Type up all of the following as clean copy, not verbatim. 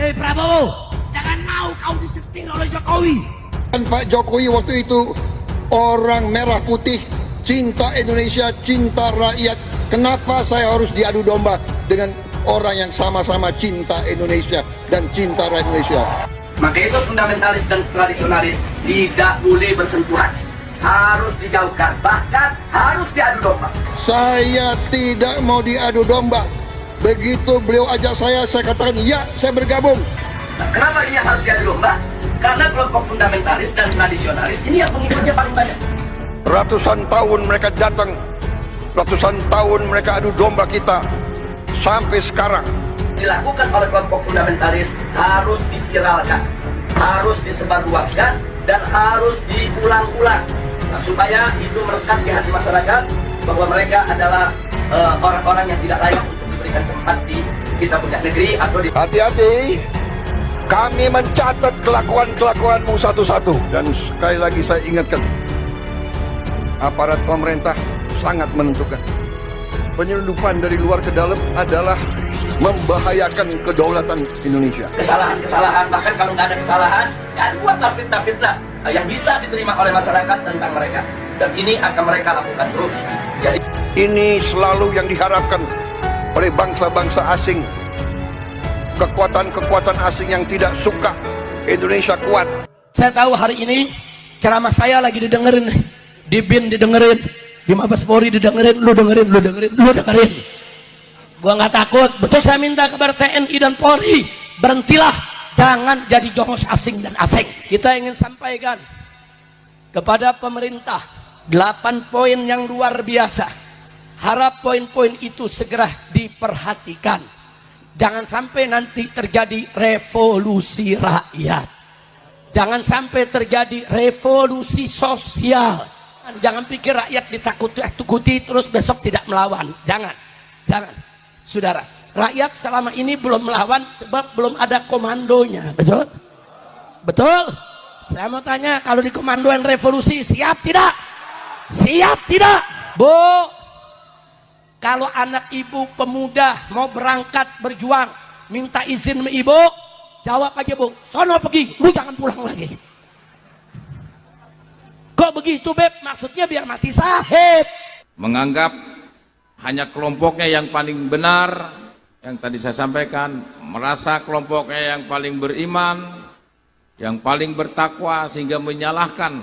Hei Prabowo, jangan mau kau disetir oleh Jokowi. Dan Pak Jokowi waktu itu orang merah putih, cinta Indonesia, cinta rakyat. Kenapa saya harus diadu domba dengan orang yang sama-sama cinta Indonesia dan cinta rakyat Indonesia? Maka itu fundamentalis dan tradisionalis tidak boleh bersentuhan, harus dijauhkan, bahkan harus diadu domba. Saya tidak mau diadu domba. Begitu beliau ajak saya katakan ya, saya bergabung. Nah, kenapa ini harus diadu domba? Karena kelompok fundamentalis dan tradisionalis ini yang pengikutnya paling banyak. Ratusan tahun mereka datang, ratusan tahun mereka adu domba kita, sampai sekarang. Dilakukan oleh kelompok fundamentalis harus diviralkan, harus disebarluaskan, dan harus diulang-ulang. Nah, supaya itu melekat di hati masyarakat bahwa mereka adalah orang-orang yang tidak layak untuk diberikan tempat di kita punya negeri atau di... Hati-hati, kami mencatat kelakuan-kelakuanmu satu-satu. Dan sekali lagi saya ingatkan, aparat pemerintah sangat menentukan. Penyelundupan dari luar ke dalam adalah membahayakan kedaulatan Indonesia. Kesalahan-kesalahan, bahkan kalau nggak ada kesalahan, ya buat fitnah-fitnah yang bisa diterima oleh masyarakat tentang mereka. Dan ini akan mereka lakukan terus. Jadi ini selalu yang diharapkan oleh bangsa-bangsa asing. Kekuatan-kekuatan asing yang tidak suka Indonesia kuat. Saya tahu hari ini ceramah saya lagi didengerin, di BIN didengerin, di Mabes Polri didengerin, lu dengerin. Gua nggak takut, betul saya minta kepada TNI dan Polri, berhentilah, jangan jadi jongos asing dan asing. Kita ingin sampaikan kepada pemerintah 8 poin yang luar biasa. Harap poin-poin itu segera diperhatikan. Jangan sampai nanti terjadi revolusi rakyat. Jangan sampai terjadi revolusi sosial. Jangan pikir rakyat ditakuti terus besok tidak melawan. Jangan. Saudara, rakyat selama ini belum melawan sebab belum ada komandonya. Betul? Betul? Saya mau tanya, kalau di komandoan revolusi siap tidak? Siap tidak? Bu, kalau anak ibu pemuda mau berangkat berjuang, minta izin sama ibu, jawab aja bu, sono pergi, lu jangan pulang lagi. Kok begitu Beb? Maksudnya biar mati sahib. Menganggap hanya kelompoknya yang paling benar, yang tadi saya sampaikan, merasa kelompoknya yang paling beriman, yang paling bertakwa, sehingga menyalahkan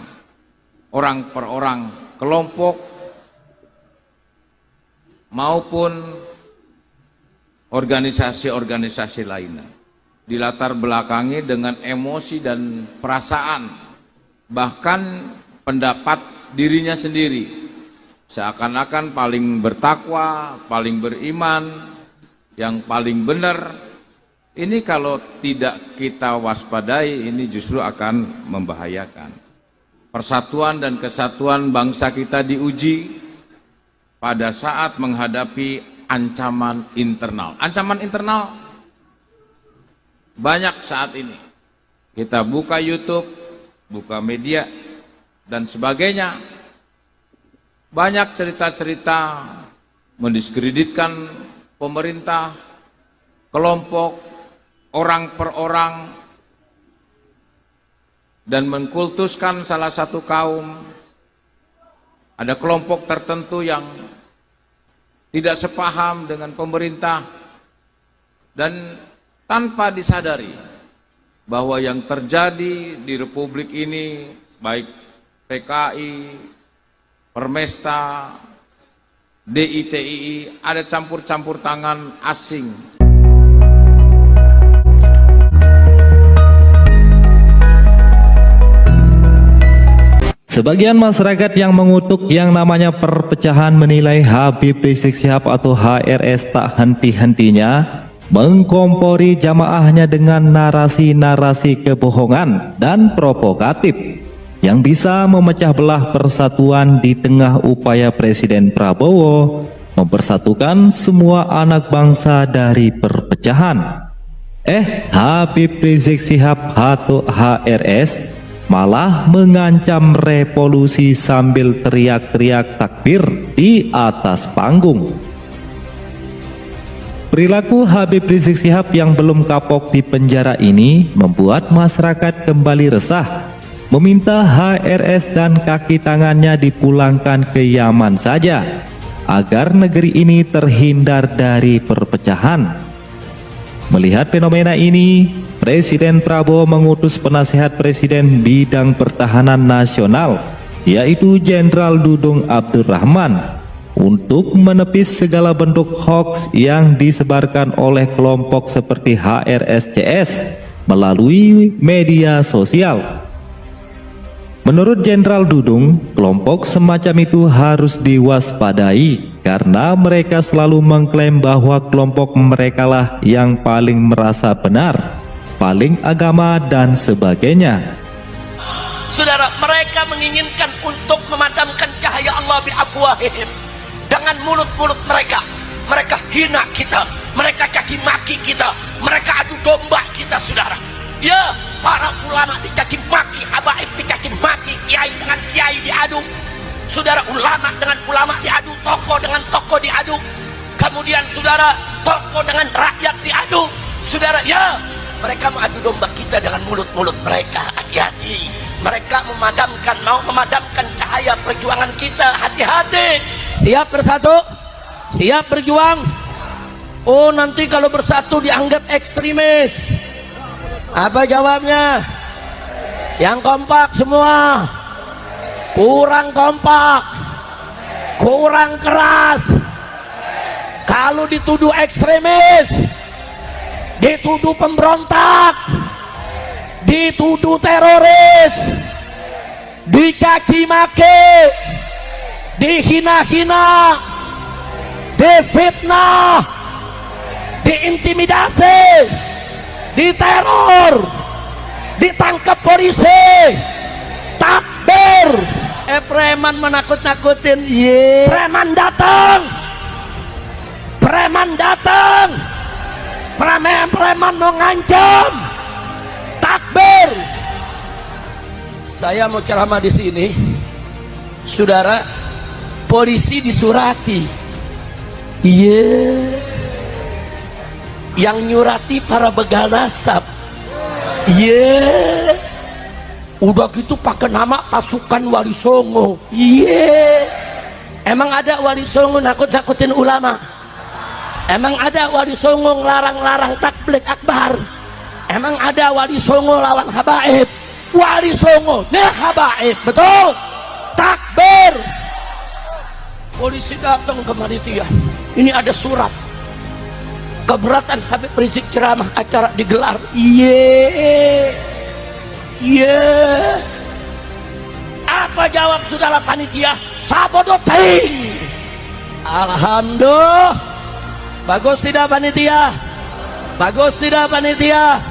orang per orang, kelompok maupun organisasi-organisasi lainnya. Dilatar belakangi dengan emosi dan perasaan, bahkan pendapat dirinya sendiri, seakan-akan paling bertakwa, paling beriman, yang paling benar. Ini kalau tidak kita waspadai, ini justru akan membahayakan. Persatuan dan kesatuan bangsa kita diuji pada saat menghadapi ancaman internal. Ancaman internal banyak saat ini. Kita buka YouTube, buka media, dan sebagainya. Banyak cerita-cerita mendiskreditkan pemerintah, kelompok, orang per orang, dan mengkultuskan salah satu kaum. Ada kelompok tertentu yang tidak sepaham dengan pemerintah, dan tanpa disadari bahwa yang terjadi di Republik ini, baik PKI, Permesta, DITII, ada campur-campur tangan asing. Sebagian masyarakat yang mengutuk yang namanya perpecahan menilai Habib Rizik Syihab atau HRS tak henti-hentinya mengkompori jamaahnya dengan narasi-narasi kebohongan dan provokatif yang bisa memecah belah persatuan di tengah upaya Presiden Prabowo mempersatukan semua anak bangsa dari perpecahan. Habib Rizik Syihab atau HRS malah mengancam revolusi sambil teriak-teriak takbir di atas panggung. Perilaku Habib Rizik Syihab yang belum kapok di penjara ini membuat masyarakat kembali resah, meminta HRS dan kaki tangannya dipulangkan ke Yaman saja, agar negeri ini terhindar dari perpecahan. Melihat fenomena ini, Presiden Prabowo mengutus penasihat Presiden bidang pertahanan nasional, yaitu Jenderal Dudung Abdurrahman, untuk menepis segala bentuk hoaks yang disebarkan oleh kelompok seperti HRSCS melalui media sosial. Menurut Jenderal Dudung, kelompok semacam itu harus diwaspadai karena mereka selalu mengklaim bahwa kelompok merekalah yang paling merasa benar, paling agama dan sebagainya. Saudara, mereka menginginkan untuk memadamkan cahaya Allah bi afwahihim. Dengan mulut-mulut mereka, mereka hina kita, mereka caci maki kita, mereka adu domba kita, saudara. Ya, para ulama dicaci maki, habaib dicaci maki, kiai dengan kiai diadu, saudara, ulama dengan ulama diadu, tokoh dengan tokoh diadu, kemudian saudara, tokoh dengan rakyat diadu, saudara. Ya, mereka mengadu domba kita dengan mulut-mulut mereka. Hati-hati, mereka mau memadamkan cahaya perjuangan kita. Hati-hati. Siap bersatu? Siap berjuang? Oh, nanti kalau bersatu dianggap ekstremis. Apa jawabnya? Yang kompak semua. Kurang kompak, kurang keras. Kalau dituduh ekstremis, dituduh pemberontak, dituduh teroris, dicaci maki, dihina-hina, difitnah, diintimidasi, diteror, ditangkap polisi, takbir, preman menakut-nakutin, preman datang, preman datang, preman mau ngancam, takbir. Saya mau ceramah di sini, saudara. Polisi disurati, yang nyurati para begal nasab, udah gitu pakai nama pasukan Wali Songo, emang ada Wali Songo nakut-nakutin ulama? Emang ada Wali Songo ngelarang-larang takbir akbar? Emang ada Wali Songo lawan habaib? Wali Songo nih habaib, betul? Takbir. Polisi datang ke panitia, ini ada surat keberatan Habib Rizik ceramah acara digelar. Apa jawab saudara panitia? Sabodoting. Alhamdulillah. Bagus tidak panitia? Bagus tidak panitia?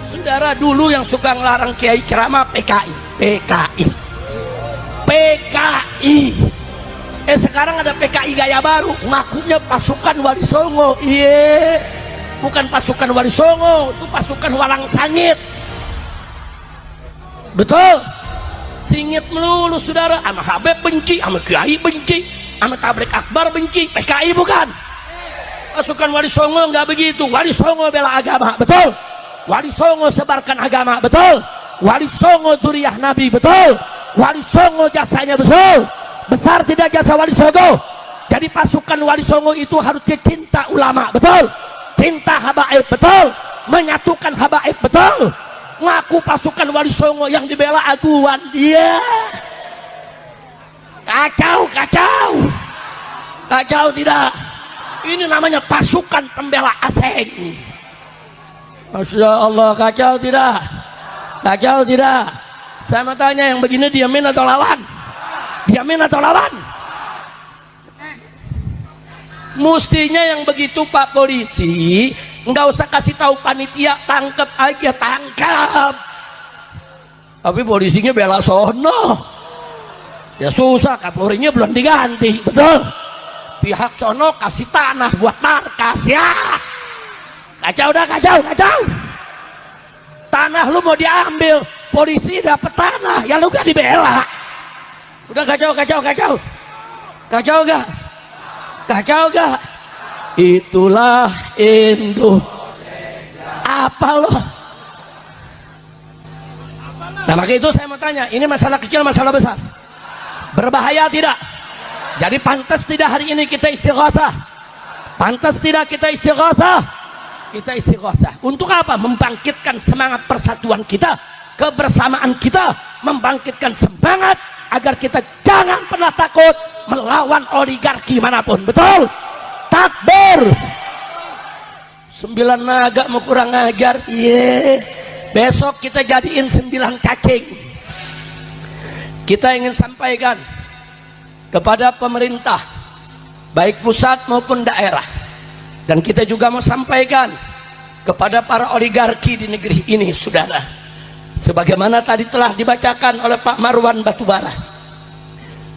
Saudara, dulu yang suka ngelarang kiai ceramah PKI. Sekarang ada PKI gaya baru, ngakunya pasukan Wali Songo. Bukan pasukan Wali Songo, itu pasukan Walang Sangit. Betul? Singit melulu saudara, sama Habib benci, sama Kiai benci, sama tablik akbar benci. PKI bukan? Pasukan Wali Songo nggak begitu. Wali Songo bela agama, betul? Wali Songo sebarkan agama, betul? Wali Songo zuriyah Nabi, betul? Wali Songo jasanya betul. Besar tidak jasa Wali Songo? Jadi pasukan Wali Songo itu harusnya cinta ulama, betul? Cinta habaib, betul? Menyatukan habaib, betul? Ngaku pasukan Wali Songo yang dibela aguan. Kacau tidak? Ini namanya pasukan pembela asing. Masya Allah, kacau tidak? Kacau tidak? Saya mau tanya, yang begini diamin atau lawan? Diamin atau lawan? Mestinya yang begitu Pak Polisi nggak usah kasih tahu panitia, tangkap aja, tangkap. Tapi polisinya bela sono, ya susah, Kapolrinya belum diganti, betul? Pihak sono kasih tanah buat markas, ya kacau dah, kacau. Tanah lu mau diambil, polisi dapat tanah, ya lu gak dibela. Udah kacau gak? itulah Indonesia. Apa loh? Nah maka itu saya mau tanya, ini masalah kecil, masalah besar? Berbahaya tidak? Jadi pantas tidak hari ini kita istighatsah? Pantas tidak kita istighatsah? Kita istighatsah. Untuk apa? Membangkitkan semangat persatuan kita, kebersamaan kita, membangkitkan semangat agar kita jangan pernah takut melawan oligarki manapun. Betul? Takbir. 9 naga mau kurang ajar. Besok kita jadiin 9 cacing. Kita ingin sampaikan kepada pemerintah baik pusat maupun daerah, dan kita juga mau sampaikan kepada para oligarki di negeri ini, saudara, sebagaimana tadi telah dibacakan oleh Pak Marwan Batubara,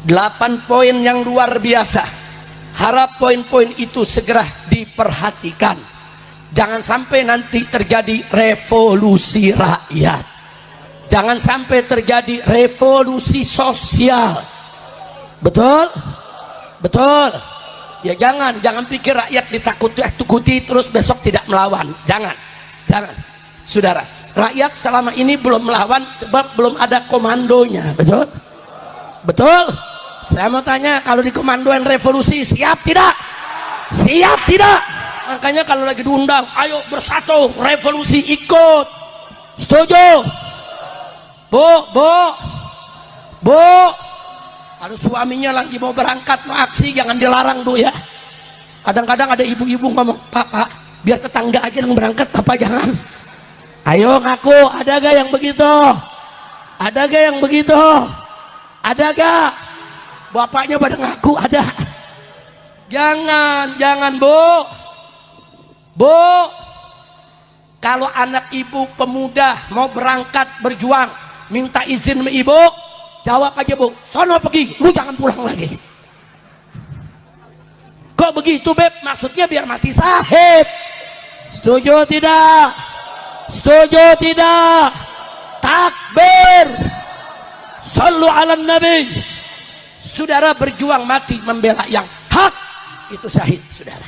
8 poin yang luar biasa. Harap poin-poin itu segera diperhatikan. Jangan sampai nanti terjadi revolusi rakyat. Jangan sampai terjadi revolusi sosial. Betul? Betul. Ya jangan pikir rakyat ditakuti terus besok tidak melawan. Jangan. Saudara, rakyat selama ini belum melawan sebab belum ada komandonya. Betul? Betul? Saya mau tanya, kalau dikomandoin revolusi siap tidak? Siap tidak? Makanya kalau lagi diundang, ayo bersatu, revolusi ikut. Setuju? Bu, kalau suaminya lagi mau berangkat, mau aksi, jangan dilarang, Bu, ya. Kadang-kadang ada ibu-ibu ngomong, Pak, biar tetangga aja yang berangkat, Bapak jangan. Ayo ngaku, ada gak yang begitu? Ada gak yang begitu? Ada gak? Bapaknya pada ngaku, ada. Jangan, Bu, kalau anak ibu pemuda mau berangkat berjuang, minta izin sama ibu, jawab aja, Bu, sono pergi, lu jangan pulang lagi. Kok begitu, Beb? Maksudnya biar mati sahib. Setuju tidak? Setuju tidak? Takbir. Sallu ala nabi. Saudara berjuang mati membela yang hak, itu syahid, saudara.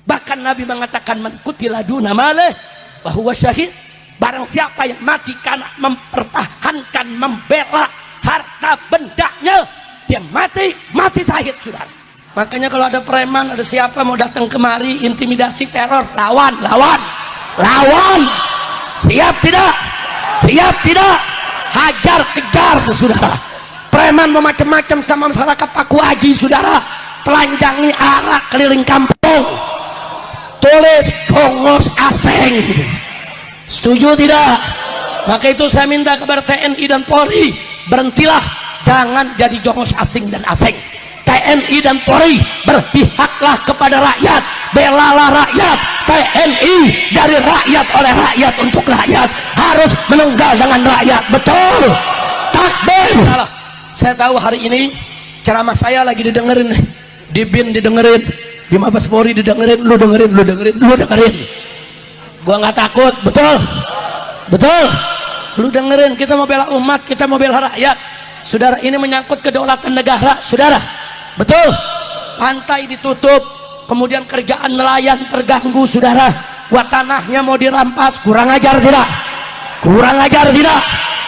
Bahkan Nabi mengatakan, man qutila duna malih fahuwa syahid. Barang siapa yang mati karena mempertahankan, membela harta bendanya, dia mati syahid, saudara. Makanya kalau ada preman, ada siapa mau datang kemari intimidasi, teror, lawan. Siap tidak? Siap tidak? Hajar, kejar, saudara. Preman mau macam-macam sama masyarakat Paku Haji, saudara. Telanjangi arak keliling kampung, tulis bongos aseng. Setuju tidak? Maka itu saya minta kepada TNI dan Polri, berhentilah, jangan jadi jongos asing dan aseng. TNI dan Polri, berpihaklah kepada rakyat, belalah rakyat. TNI dari rakyat, oleh rakyat, untuk rakyat, harus menunggal dengan rakyat. Betul? Takbir. Saya tahu hari ini ceramah saya lagi didengerin, di BIN didengerin, di Mabes Polri didengerin, lu dengerin. Gua nggak takut, betul? Lu dengerin, kita mau bela umat, kita mau bela rakyat, saudara. Ini menyangkut kedaulatan negara, saudara. Betul? Pantai ditutup, kemudian kerjaan nelayan terganggu, saudara. Tanahnya mau dirampas, kurang ajar tidak?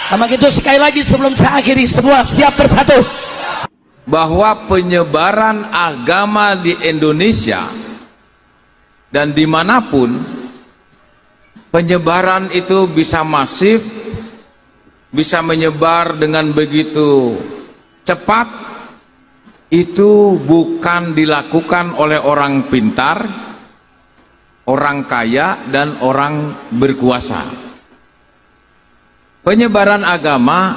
Sama gitu, sekali lagi sebelum saya akhiri, semua siap bersatu. Bahwa penyebaran agama di Indonesia dan dimanapun, penyebaran itu bisa masif, bisa menyebar dengan begitu cepat, itu bukan dilakukan oleh orang pintar, orang kaya, dan orang berkuasa. Penyebaran agama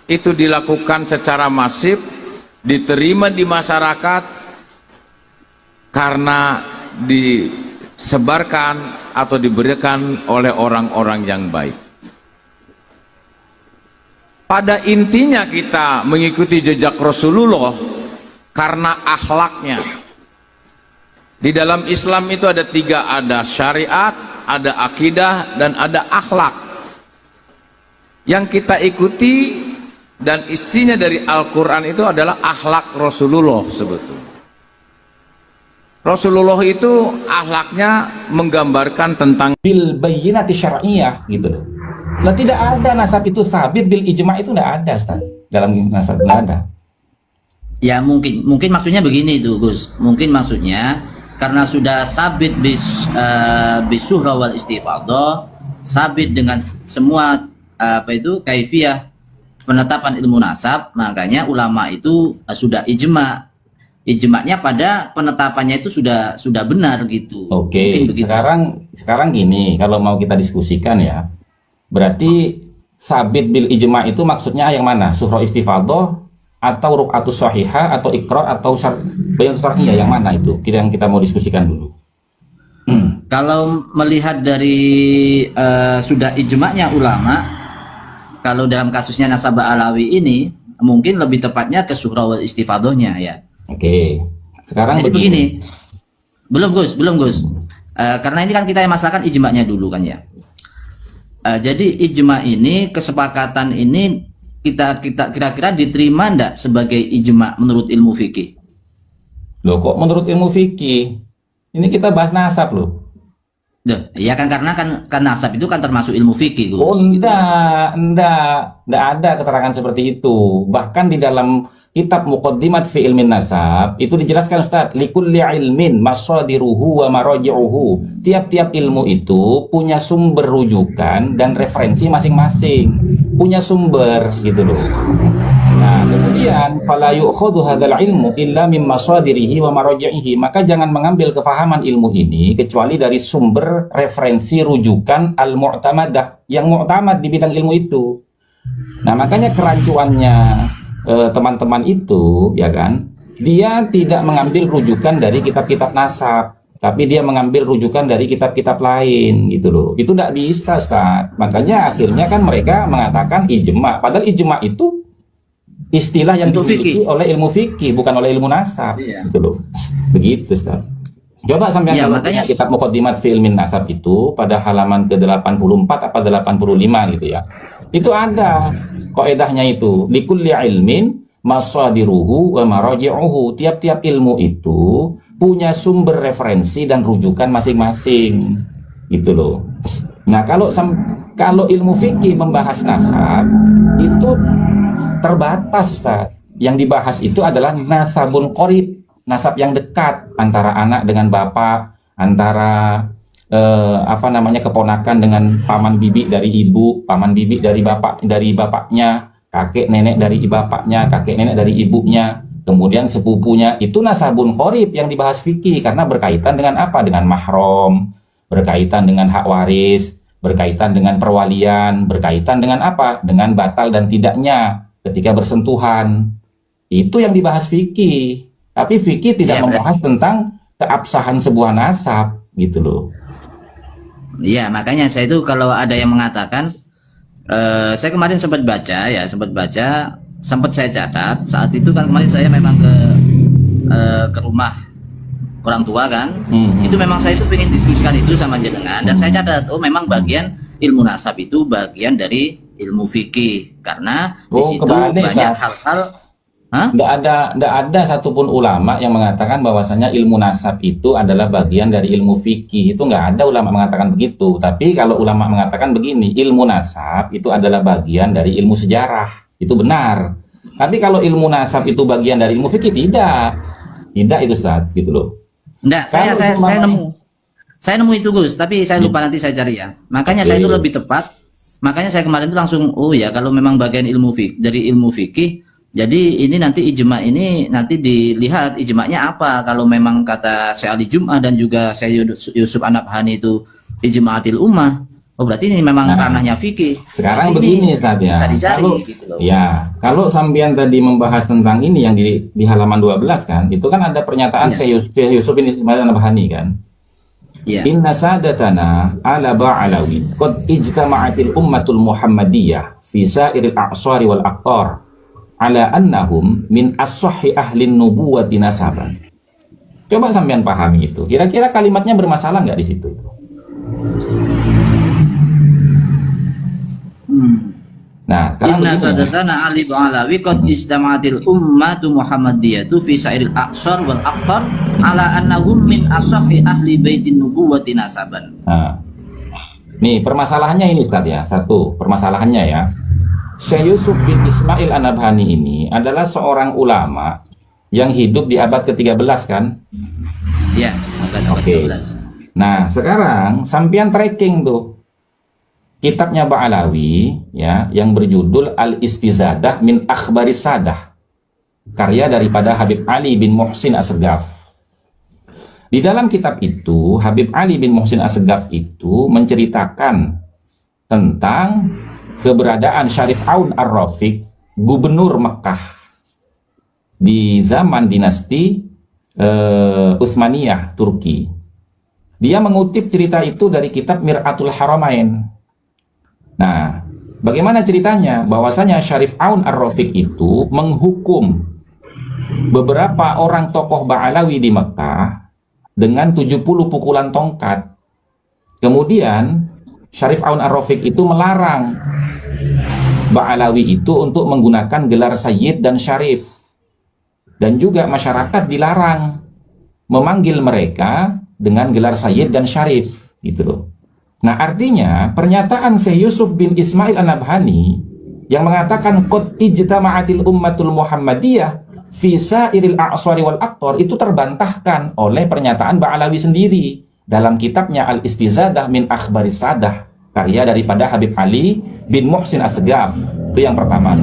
itu dilakukan secara masif, diterima di masyarakat karena disebarkan atau diberikan oleh orang-orang yang baik. Pada intinya kita mengikuti jejak Rasulullah karena akhlaknya. Di dalam Islam itu ada 3, ada syariat, ada akidah, dan ada akhlak. Yang kita ikuti dan isinya dari Al-Quran itu adalah akhlak Rasulullah sebetulnya. Rasulullah itu akhlaknya menggambarkan tentang bil bayyinati syar'iyyah gitu loh. Lah tidak ada nasab itu sabit bil ijma' itu tidak ada, Ustaz. Dalam nasab tidak ada. Ya mungkin maksudnya begini tuh Gus. Mungkin maksudnya karena sudah sabit bisuhra wal istifadhah, sabit dengan semua kaifiyah penetapan ilmu nasab, makanya ulama itu sudah ijma'nya pada penetapannya itu sudah benar gitu. Oke. Sekarang gini, kalau mau kita diskusikan ya, berarti sabit bil ijma' itu maksudnya yang mana? Suhra istifadhah atau ruk'atus sahihah atau ikrar atau bayan syar'iyyah, yang mana itu? Yang kita mau diskusikan dulu. Kalau melihat dari sudah ijma'nya ulama, kalau dalam kasusnya nasabah alawi ini mungkin lebih tepatnya ke suhra wal istifadhahnya ya. Oke. Sekarang jadi begini. Belum Gus. Karena ini kan kita yang masalahkan ijma'nya dulu kan ya. Jadi ijma' ini, kesepakatan ini kita kira-kira diterima enggak sebagai ijma' menurut ilmu fikih? Loh, kok menurut ilmu fikih? Ini kita bahas nasab loh. Ya kan karena kan nasab itu kan termasuk ilmu fikih, Gus. Oh enggak ada keterangan seperti itu. Bahkan di dalam kitab Muqaddimat fi ilmin nasab itu dijelaskan, Ustaz, likulli ilmin masadiruhu wa maraji'uhu. Tiap-tiap ilmu itu punya sumber rujukan dan referensi masing-masing. Punya sumber gitu loh. Nah, kemudian fala yu'khadhu hadzal ilmu illa min masadirihi wa maraji'ihi. Maka jangan mengambil kefahaman ilmu ini kecuali dari sumber referensi rujukan al-mu'tamadah, yang mu'tamad di bidang ilmu itu. Nah, makanya kerancuannya teman-teman itu, ya kan, dia tidak mengambil rujukan dari kitab-kitab nasab, tapi dia mengambil rujukan dari kitab-kitab lain gitu loh. Itu tidak bisa, Ustaz. Makanya akhirnya kan mereka mengatakan ijma', padahal ijma' itu istilah yang dimiliki oleh ilmu fikih, bukan oleh ilmu nasab. Iya. Gitu loh. Begitu, Ustaz. Coba sampai ya, makanya kitab Muqaddimat fi ilmin nasab itu pada halaman ke-84 apa 85 gitu ya. Itu ada kaidahnya itu, likulli ilmin masadiruhu wa maraji'uhu. Tiap-tiap ilmu itu punya sumber referensi dan rujukan masing-masing. Gitu loh. Nah, kalau ilmu fikih membahas nasab itu terbatas, Ustaz. Yang dibahas itu adalah nasabun qorib, nasab yang dekat antara anak dengan bapak, antara keponakan dengan paman bibi dari ibu, paman bibi dari bapaknya, kakek nenek dari bapaknya, kakek nenek dari ibunya, kemudian sepupunya. Itu nasabun qorib yang dibahas fikih karena berkaitan dengan apa? Dengan mahram, berkaitan dengan hak waris, berkaitan dengan perwalian, berkaitan dengan apa? Dengan batal dan tidaknya ketika bersentuhan. Itu yang dibahas fikih. Tapi fikih tidak membahas tentang keabsahan sebuah nasab gitu loh. Iya, makanya saya itu kalau ada yang mengatakan, saya kemarin sempat baca, sempat saya catat. Saat itu kan kemarin saya memang ke rumah orang tua kan, itu memang saya itu pengen diskusikan itu sama jenengan, dan saya catat, oh memang bagian ilmu nasab itu bagian dari ilmu fikih karena di situ banyak hal-hal. Nggak ada satupun ulama yang mengatakan bahwasanya ilmu nasab itu adalah bagian dari ilmu fikih. Itu nggak ada ulama mengatakan begitu. Tapi kalau ulama mengatakan begini, ilmu nasab itu adalah bagian dari ilmu sejarah, itu benar. Tapi kalau ilmu nasab itu bagian dari ilmu fikih, tidak itu, Ustaz, gitu loh. Enggak, saya nemu itu, Gus, tapi saya lupa, nanti saya cari ya. Makanya saya itu lebih tepat. Makanya saya kemarin itu langsung, oh ya, kalau memang bagian ilmu fikih dari ilmu fikih, jadi ini nanti ijma' ini nanti dilihat ijma'nya apa. Kalau memang kata Syekh Ali Jum'ah dan juga Syekh Yusuf An-Nabhani itu ijma'atil ummah, oh berarti ini memang ranahnya fikih. Sekarang begini, Ustaz, ya. Bisa dicari kalau, gitu loh. Ya, kalau sampean tadi membahas tentang ini yang di halaman 12 kan, itu kan ada pernyataan Syekh Yusuf An-Nabhani kan. Iya. Inna sadatana ala ba'alawi qad ijtama'atil ummatul muhammadiyah fi sa'iril a'sari wal aqtar ala annahum min as-sahhi ahlin nubuwati nasaban. Coba sampean pahami itu. Kira-kira kalimatnya bermasalah nggak di situ? Nah, sekarang Inna begini ya. sadatana Ali Ba'alawi qad istama'atil ummatu Muhammadiyatu fi sa'iril aqsar wal aqtar ala annahum min ashahi ahli baitin nubuwati nasaban. Nah, nih permasalahannya ini Ustaz ya. Satu, permasalahannya ya. Syekh Yusuf bin Ismail An-Nabhani ini adalah seorang ulama yang hidup di abad ke-13 kan? Ya, abad Oke. 13. Nah, sekarang sampean tracking tuh kitabnya Ba'alawi ya, yang berjudul Al-Istizadah min Akhbaris Sadah, karya daripada Habib Ali bin Muhsin As-Segaf. Di dalam kitab itu, Habib Ali bin Muhsin As-Segaf itu menceritakan tentang keberadaan Syarif Aun Ar-Rafiq, gubernur Mekah di zaman dinasti Utsmaniyah Turki. Dia mengutip cerita itu dari kitab Mir'atul Haramain. Nah, bagaimana ceritanya? Bahwasanya Syarif Aun Ar-Rafiq itu menghukum beberapa orang tokoh Ba'alawi di Mekah dengan 70 pukulan tongkat. Kemudian Syarif Aun Ar-Rafiq itu melarang Ba'alawi itu untuk menggunakan gelar Sayyid dan Syarif. Dan juga masyarakat dilarang memanggil mereka dengan gelar Sayyid dan Syarif, gitu loh. Nah, artinya pernyataan Syekh Yusuf bin Ismail An-Nabhani yang mengatakan qad ijtama'atil ummatul Muhammadiyah fi sa'iril a'sari wal aqtar itu terbantahkan oleh pernyataan Ba'alawi sendiri dalam kitabnya Al-Istizadah min Akhbaris Sadah, karya daripada Habib Ali bin Muhsin As-Segaf. Itu yang pertama.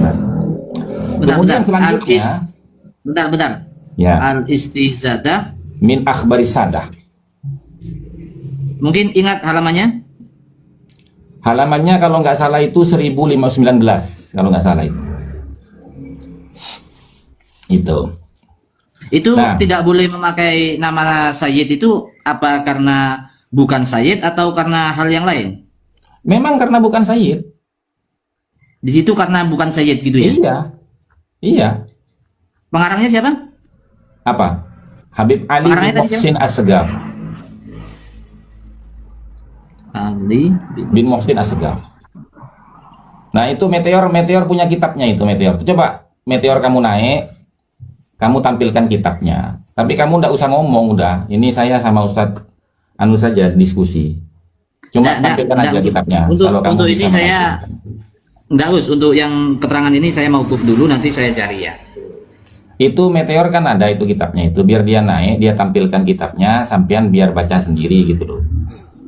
Kemudian selanjutnya Bentar. ya, Al-Istizadah min Akhbaris Sadah. mungkin ingat halamannya? Halamannya kalau nggak salah itu 1519, kalau nggak salah itu. Itu. Nah, tidak boleh memakai nama Sayyid itu apa karena bukan Sayyid atau karena hal yang lain? memang karena bukan Sayyid. Di situ karena bukan Sayyid gitu ya? Iya. Pengarangnya siapa? Apa? Habib Ali Pengarangnya bin tadi Muhsin As-Segaf. Ali Bin Muhsin As-Segaf. Nah, itu Meteor punya kitabnya itu, Meteor. Coba Meteor kamu naik, kamu tampilkan kitabnya. Tapi kamu nggak usah ngomong udah. Ini saya sama Ustadz anu saja diskusi. Cuma tampilkan aja kitabnya. Untuk ini saya enggak Gus, untuk yang keterangan ini saya mau kuf dulu, nanti saya cari ya. Itu Meteor kan ada itu kitabnya itu, biar dia naik, dia tampilkan kitabnya, sampean biar baca sendiri gitu loh.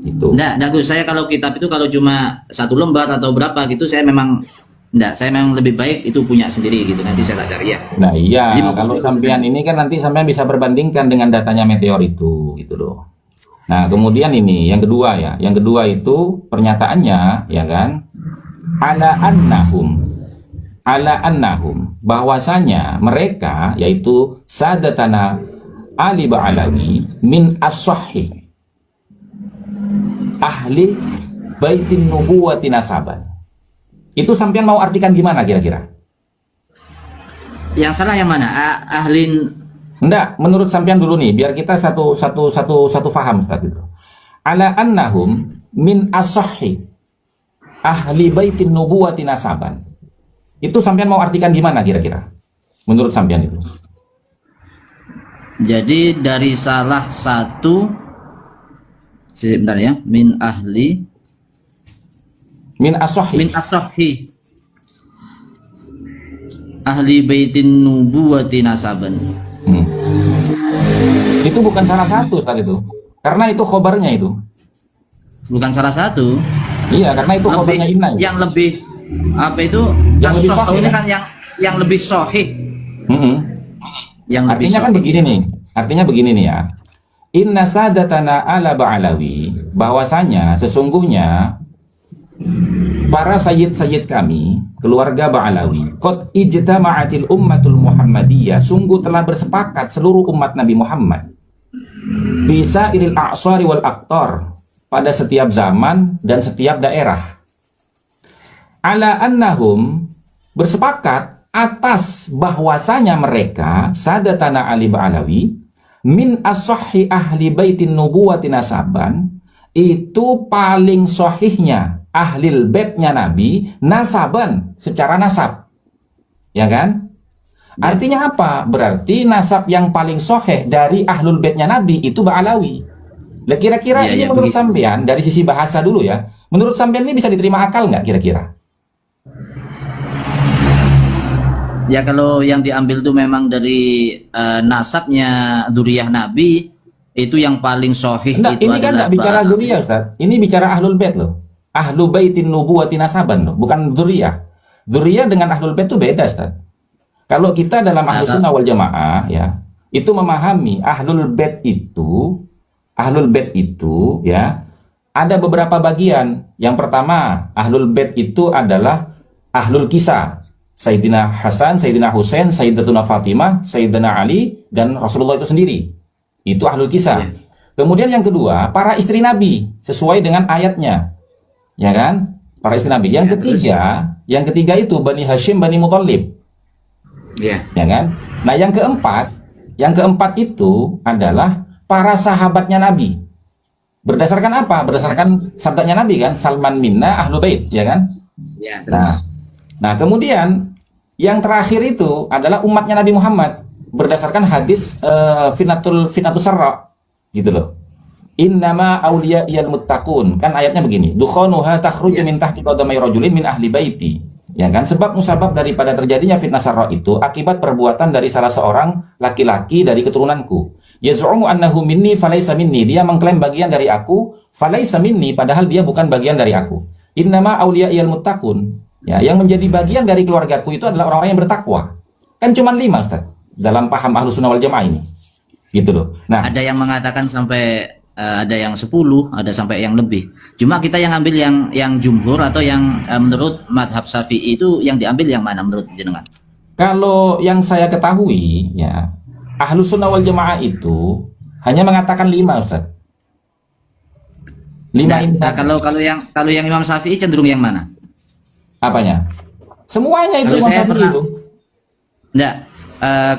Itu. Enggak Gus, saya kalau kitab itu kalau cuma 1 lembar atau berapa gitu saya memang lebih baik itu punya sendiri gitu, nanti saya tak cari ya. Nah iya, Jadi, kalau sampean ini kan nanti sampean bisa perbandingkan dengan datanya Meteor itu, gitu loh. Nah kemudian ini yang kedua ya, yang kedua itu pernyataannya ya kan, ala annahum, bahwasanya mereka yaitu Sadatana Ali Ba'alawi min as-sahih ahli baitin nubuwati nasaban. Itu sampean mau artikan gimana kira-kira? Yang salah yang mana? Ahlin. Enggak, menurut sampean dulu nih, biar kita satu faham Ustaz itu. Ala annahum min as-sahih ahli baitin nubuwati nasaban. Itu sampean mau artikan gimana kira-kira? Menurut sampean itu. Jadi dari salah satu, sebentar ya, min ahli, min as-sahih ahli baitin nubuwati nasaban. Itu bukan salah satu Ustaz itu. Karena itu khobarnya itu. Bukan salah satu. Iya, karena itu khobarnya Inna. Yang lebih apa itu? Yang lebih sahih ini ya? kan yang lebih sahih. Yang lebih Artinya kan sahih. begini nih. Artinya begini nih ya. Inna sadatana ala Ba'alawi, bahwasanya sesungguhnya para sayyid-sayyid kami, keluarga Ba'alawi, qad ijtama'atil ummatul Muhammadiyah, sungguh telah bersepakat seluruh umat Nabi Muhammad, bisa iril a'sari wal aqtar, pada setiap zaman dan setiap daerah. Ala annahum, bersepakat atas bahwasanya mereka Sadatana Ali Ba'alawi min as-sahhi ahli baitin nubuwati nasaban, itu paling sahihnya ahlil baitnya Nabi nasaban, secara nasab. Ya kan? Artinya apa? Berarti nasab yang paling soheh dari ahlul baitnya Nabi itu Ba'alawi. Lah kira-kira ini menurut sampean, dari sisi bahasa dulu ya, menurut sampean ini bisa diterima akal nggak kira-kira? Ya kalau yang diambil itu memang dari nasabnya dzurriyyah Nabi, itu yang paling sahih. Nah, itu ini kan nggak bicara dzurriyyah, Ustaz. Ini bicara ahlul bait loh. Ahlu baitin nubuwati nasaban loh, bukan dzurriyyah. Dzurriyyah dengan ahlul bait itu beda, Ustaz. Kalau kita dalam ahlus sunnah wal jamaah ya, itu memahami ahlul bait itu ya, ada beberapa bagian. Yang pertama, ahlul bait itu adalah ahlul kisah. Sayyidina Hasan, Sayyidina Husain, Sayyidatuna Fatimah, Sayyidina Ali, dan Rasulullah itu sendiri. Itu ahlul kisah. Kemudian yang kedua, para istri Nabi, sesuai dengan ayatnya. Ya kan? Para istri Nabi. Yang ketiga itu Bani Hashim, Bani Muthalib. Ya kan? Nah, yang keempat itu adalah para sahabatnya Nabi. Berdasarkan apa? Berdasarkan sabdanya Nabi kan, Salman minna ahlu bait, ya kan? Ya, terus. Nah, kemudian yang terakhir itu adalah umatnya Nabi Muhammad berdasarkan hadis fitnatus sarra gitu loh. Innama awliya'iyal muttaqun, kan ayatnya begini, dukhanuha takhruju min tahti qadamai rajulin min ahli baiti. Ya kan, sebab musabab daripada terjadinya fitnah sarra itu akibat perbuatan dari salah seorang laki-laki dari keturunanku. Yaz'umu annahu minni falaysa minni, dia mengklaim bagian dari aku, falaysa minni, padahal dia bukan bagian dari aku. Innama awliya'iyal muttaqun, ya, yang menjadi bagian dari keluargaku itu adalah orang-orang yang bertakwa. Kan cuma 5, Ustaz, dalam paham Ahlus Sunnah wal Jamaah ini. Gitu loh. Nah, ada yang mengatakan sampai ada yang 10, ada sampai yang lebih. Cuma kita yang ambil yang jumhur atau yang menurut madhab Syafi'i itu yang diambil yang mana menurut jenengan? Kalau yang saya ketahui ya, Ahlus Sunnah wal Jamaah itu hanya mengatakan 5, Ustaz. 5 ini. Nah, kalau yang Imam Syafi'i cenderung yang mana? Apanya? Semuanya itu Kalau Imam saya Syafi'i itu. Enggak.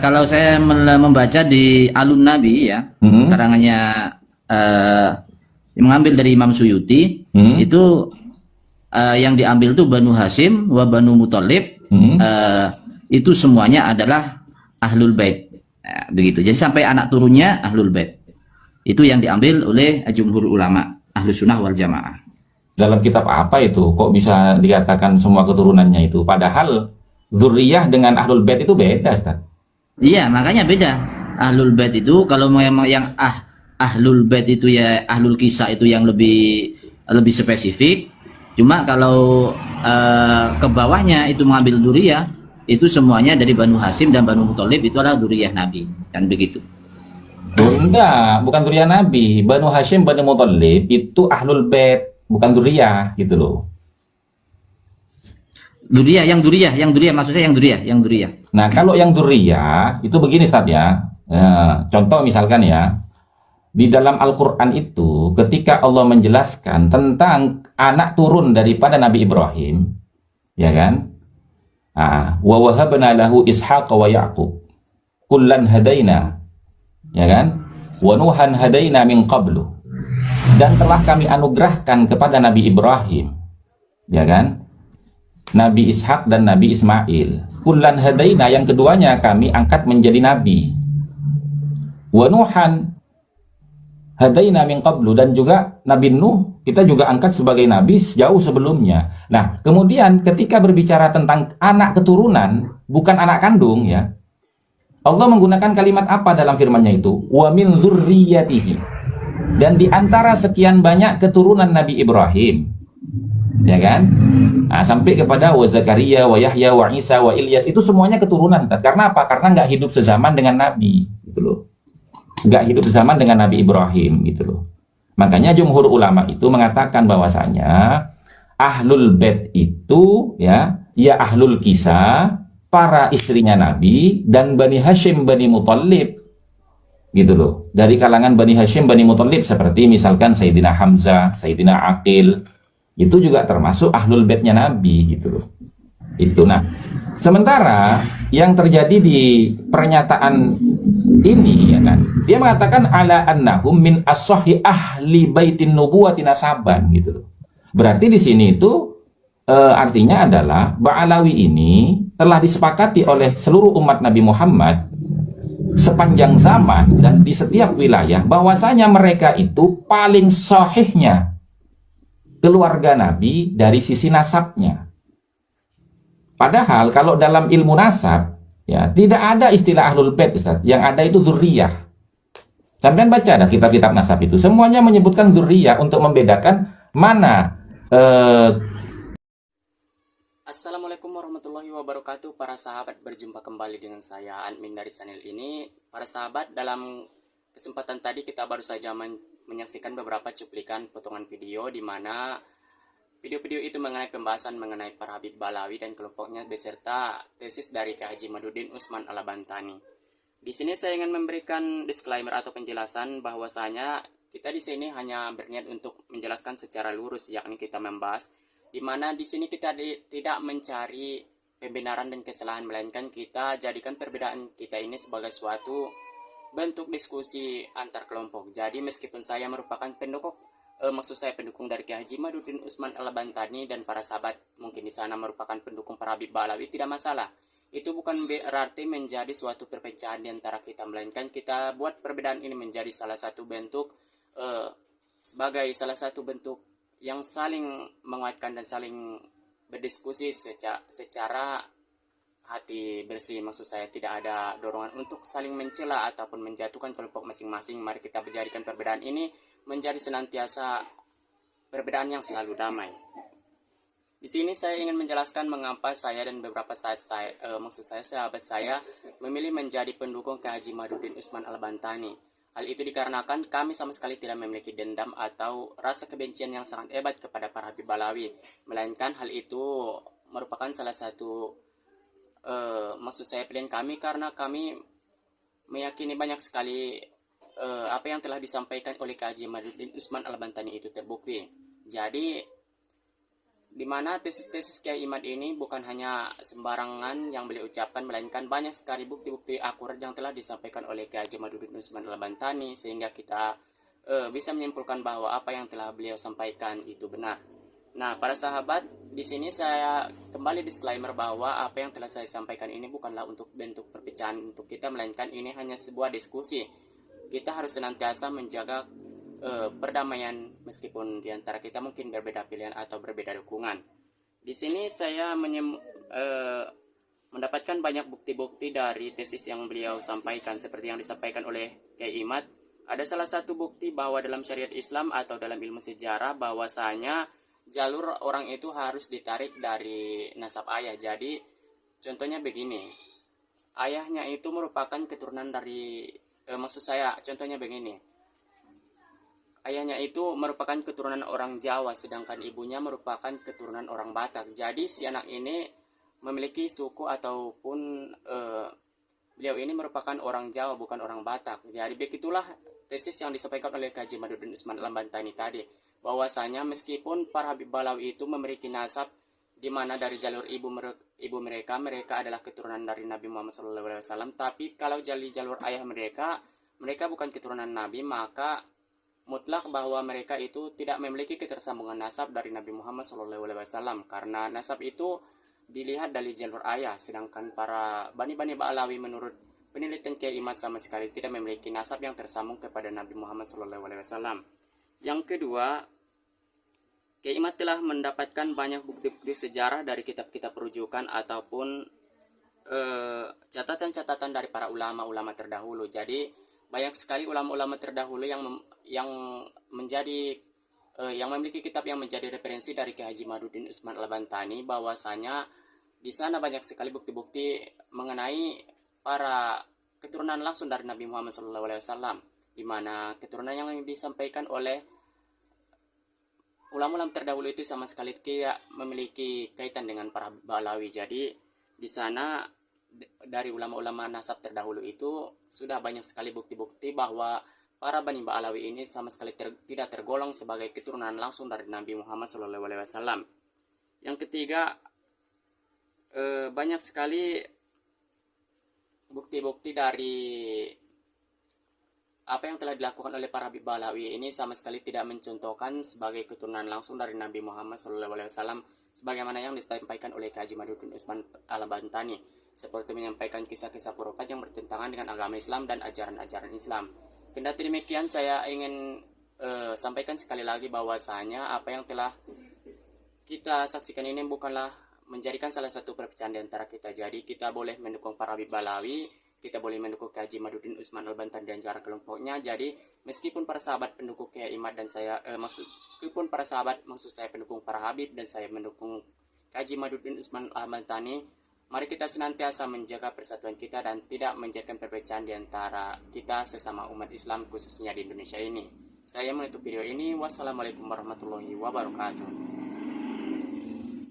Kalau saya membaca di Alun Nabi ya, karangannya mengambil dari Imam Suyuti, itu yang diambil itu Banu Hashim wa Banu Muthalib, itu semuanya adalah ahlul bait. Nah, begitu. Jadi sampai anak turunnya ahlul bait. Itu yang diambil oleh jumhur ulama Ahlus Sunnah wal Jamaah. Dalam kitab apa itu kok bisa dikatakan semua keturunannya itu? Padahal dzurriyyah dengan ahlul bait itu beda, Ustaz. Iya, makanya beda. Ahlul bait itu kalau memang yang ahlul bait itu ya ahlul kisah itu yang lebih spesifik. Cuma kalau ke bawahnya itu mengambil dzurriyyah, itu semuanya dari Banu Hashim dan Banu Muthalib, itu adalah dzurriyyah Nabi, kan begitu. Enggak, bukan dzurriyyah Nabi. Banu Hashim, Banu Muthalib itu ahlul bait, bukan dzurriyyah gitu loh. Yang dzurriyyah maksud saya yang dzurriyyah. Nah, kalau yang dzurriyyah itu begini, Ustaz ya. Contoh misalkan ya, di dalam Al-Qur'an itu ketika Allah menjelaskan tentang anak turun daripada Nabi Ibrahim, ya kan? Wa wahabna lahu Ishaq wa Ya'qub. Kullan hadaina. Ya kan? Wa Nuhan hadaina min qablu. Dan telah kami anugerahkan kepada Nabi Ibrahim, ya kan, Nabi Ishak dan Nabi Ismail. Kullan hadaina, yang keduanya kami angkat menjadi nabi. Wa Nuhan hadaina min qablu, dan juga Nabi Nuh kita juga angkat sebagai nabi jauh sebelumnya. Nah, kemudian ketika berbicara tentang anak keturunan, bukan anak kandung ya, Allah menggunakan kalimat apa dalam firman-Nya itu? Wa min dzurriyyatihi. Dan di antara sekian banyak keturunan Nabi Ibrahim, ya kan? Nah, sampai kepada wa Zakaria, wa Yahya, wa Isa, wa Ilyas, itu semuanya keturunan. Karena apa? Karena nggak hidup sezaman dengan Nabi, gitu loh. Nggak hidup sezaman dengan Nabi Ibrahim, gitu loh. Makanya jumhur ulama itu mengatakan bahwasanya ahlul bait itu ya ahlul kisah, para istrinya Nabi, dan Bani Hashim, Bani Muthalib, gitu loh. Dari kalangan Bani Hashim, Bani Muthalib seperti misalkan Sayyidina Hamzah, Sayyidina Aqil, itu juga termasuk ahlul baitnya Nabi, gitu loh. Itu. Nah, sementara yang terjadi di pernyataan ini ya kan, dia mengatakan ala annahum min as-sahih ahli baitin nubuwati nasaban, gitu loh. Berarti di sini itu artinya adalah Ba'alawi ini telah disepakati oleh seluruh umat Nabi Muhammad sepanjang zaman dan di setiap wilayah bahwasanya mereka itu paling sahihnya keluarga Nabi dari sisi nasabnya. Padahal kalau dalam ilmu nasab ya tidak ada istilah ahlul bait, Ustaz. Yang ada itu dzurriyyah. Sampean baca ada kitab-kitab nasab itu semuanya menyebutkan dzurriyyah untuk membedakan mana Assalamualaikum warahmatullahi wabarakatuh. Para sahabat, berjumpa kembali dengan saya admin dari channel ini. Para sahabat, dalam kesempatan tadi kita baru saja menyaksikan beberapa cuplikan potongan video di mana video-video itu mengenai pembahasan mengenai para Habib Ba'alawi dan kelompoknya beserta tesis dari Kiai Haji Madudin Usman Al-Bantani. Di sini saya ingin memberikan disclaimer atau penjelasan bahwasanya kita di sini hanya berniat untuk menjelaskan secara lurus, yakni kita membahas di mana di sini kita tidak mencari pembenaran dan kesalahan, melainkan kita jadikan perbedaan kita ini sebagai suatu bentuk diskusi antar kelompok. Jadi meskipun saya merupakan maksud saya pendukung dari Kiai Haji Madudin Usman Al-Bantani dan para sahabat mungkin di sana merupakan pendukung para Habib Ba'alawi, tidak masalah. Itu bukan berarti menjadi suatu perpecahan di antara kita, melainkan kita buat perbedaan ini menjadi salah satu bentuk sebagai salah satu bentuk yang saling menguatkan dan saling berdiskusi secara hati bersih. Maksud saya tidak ada dorongan untuk saling mencela ataupun menjatuhkan kelompok masing-masing. Mari kita menjadikan perbedaan ini menjadi senantiasa perbedaan yang selalu damai. Di sini saya ingin menjelaskan mengapa saya dan beberapa sahabat saya memilih menjadi pendukung Kiai Haji Madudin Usman Al-Bantani. Hal itu dikarenakan kami sama sekali tidak memiliki dendam atau rasa kebencian yang sangat hebat kepada para Habib Ba'alawi, melainkan hal itu merupakan salah satu maksud saya pilihan kami karena kami meyakini banyak sekali apa yang telah disampaikan oleh Kiai Haji Madudin Usman Al-Bantani itu terbukti. Jadi di mana tesis-tesis Kiai Imad ini bukan hanya sembarangan yang beliau ucapkan, melainkan banyak sekali bukti-bukti akurat yang telah disampaikan oleh Kiai Haji Madudin Usman Al-Bantani, sehingga kita bisa menyimpulkan bahwa apa yang telah beliau sampaikan itu benar. Nah, para sahabat, di sini saya kembali disclaimer bahwa apa yang telah saya sampaikan ini bukanlah untuk bentuk perpecahan untuk kita, melainkan ini hanya sebuah diskusi. Kita harus senantiasa menjaga perdamaian meskipun di antara kita mungkin berbeda pilihan atau berbeda dukungan. Di sini saya mendapatkan banyak bukti-bukti dari tesis yang beliau sampaikan seperti yang disampaikan oleh Kiai Imad. Ada salah satu bukti bahwa dalam syariat Islam atau dalam ilmu sejarah bahwasanya jalur orang itu harus ditarik dari nasab ayah. Jadi contohnya begini. Ayahnya itu merupakan keturunan dari contohnya begini. Ayahnya itu merupakan keturunan orang Jawa, sedangkan ibunya merupakan keturunan orang Batak. Jadi si anak ini memiliki suku ataupun beliau ini merupakan orang Jawa, bukan orang Batak. Jadi begitulah tesis yang disampaikan oleh Kiai Haji Madudin Usman Al-Bantani tadi. Bahwasanya meskipun para Habib Ba'alawi itu memiliki nasab di mana dari jalur ibu mereka adalah keturunan dari Nabi Muhammad SAW. Tapi kalau dari jalur ayah mereka bukan keturunan Nabi, maka mutlak bahwa mereka itu tidak memiliki ketersambungan nasab dari Nabi Muhammad SAW, karena nasab itu dilihat dari jalur ayah, sedangkan para Bani Ba'alawi menurut penelitian Kiai Imad sama sekali tidak memiliki nasab yang tersambung kepada Nabi Muhammad SAW. Yang kedua, Kiai Imad telah mendapatkan banyak bukti-bukti sejarah dari kitab-kitab rujukan ataupun catatan-catatan dari para ulama-ulama terdahulu. Jadi banyak sekali ulama-ulama terdahulu yang memiliki kitab yang menjadi referensi dari Kiai Haji Madudin Usman Al-Bantani, bahwasanya di sana banyak sekali bukti-bukti mengenai para keturunan langsung dari Nabi Muhammad SAW, di mana keturunan yang disampaikan oleh ulama-ulama terdahulu itu sama sekali tidak memiliki kaitan dengan para Ba'alawi. Jadi di sana dari ulama-ulama nasab terdahulu itu sudah banyak sekali bukti-bukti bahwa para Bani Ba'alawi ini sama sekali tidak tergolong sebagai keturunan langsung dari Nabi Muhammad SAW. Yang ketiga, banyak sekali bukti-bukti dari apa yang telah dilakukan oleh para Habib Balawi ini sama sekali tidak mencontohkan sebagai keturunan langsung dari Nabi Muhammad SAW, sebagaimana yang disampaikan oleh Haji Maduddin Usman Al-Bantani, seperti menyampaikan kisah-kisah Prophet yang bertentangan dengan agama Islam dan ajaran-ajaran Islam. Kendati demikian, saya ingin sampaikan sekali lagi bahwasanya apa yang telah kita saksikan ini bukanlah menjadikan salah satu perpecahan di antara kita. Jadi kita boleh mendukung para Habib Balawi, kita boleh mendukung Haji Maduddin Usman Al-Bantani dan juga kelompoknya. Jadi meskipun para sahabat pendukung Kiai Imad dan saya meskipun para sahabat maksud saya pendukung para Habib dan saya mendukung Haji Maduddin Usman Al-Bantani, mari kita senantiasa menjaga persatuan kita dan tidak menjadikan perpecahan di antara kita sesama umat Islam khususnya di Indonesia ini. Saya menutup video ini. Wassalamualaikum warahmatullahi wabarakatuh.